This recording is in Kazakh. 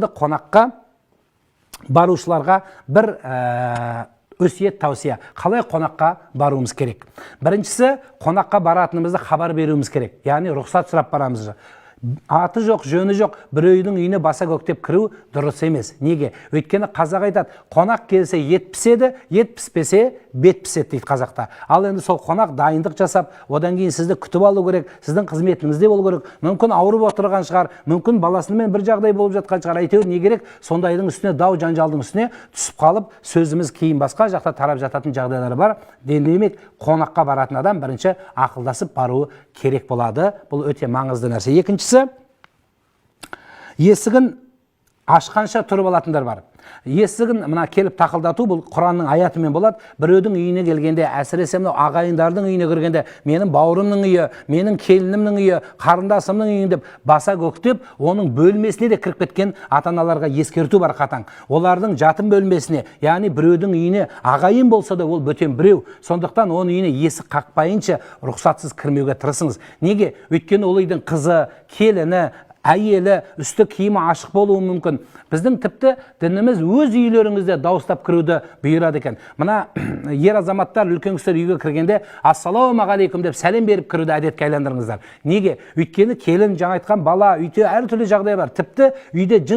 Қонаққа барушыларға бір өсиет таусия. Қалай қонаққа баруымыз керек? Біріншісі, қонаққа баратынымызды хабар беруіміз керек. Яғни рұқсат сұрап барамыз. Аты жоқ, жөні жоқ, бір үйдің үйіне баса көктеп кіру дұрыс емес. Неге? Өйткені қазақ айтады, қонақ келсе ет піседі, ет піспесе бет піседі дейді қазақта. Ал енді сол қонақ дайындық жасап, одан кейін сізді күтіп алу керек, сіздің қызметіңізде болу керек. Мүмкін ауырып отырған шығар, мүмкін баласымен бір жағдай болып жатқан шығар. Әйтеуір не керек? Сондайдың үстіне, дау жанжалдың үстіне түсіп қалып, сөзіміз кейін басқа жақта тарап жататын жағдайлар бар. Демек, қонаққа баратын адам бірінші ақылдасып баруы керек болады. Бұл өте маңызды нәрсе. Екіншісі, есігін ашқанша тұрып алатындар бар. Есігін мына келіп тақылдату бұл Құранның аятымен болады. Біреудің үйіне келгенде, әсіресе мынау ағайындардың үйіне кіргенде, менің бауырымның үйі, менің келінімнің үйі, қарындасымның үйі деп баса көктеп, оның бөлмесіне де кіріп кеткен ата-аналарға ескерту бар қатаң. Олардың жатын бөлмесіне, яғни біреудің үйіне ағайын болса да ол бөтен біреу. Сондықтан оның үйіне есік қақпайынша рұқсатсыз кірмеуге тырысыңыз. Неге? Өйткені ол үйдің қызы, келіні, әйелі, үсті киімі ашық болуы мүмкін. Біздің тіпті дініміз өз үйлеріңізде дауыстап кіруді бұйырады екен. Мына ер азаматтар үлкен кісілер үйге кіргенде ассалаумағалейкум деп сәлем беріп кіруді әдетке айландырыңыздар. Неге? Өйткені келін, жаңа айтқан бала, үйде әртүрлі жағдай бар. Тіпті үйде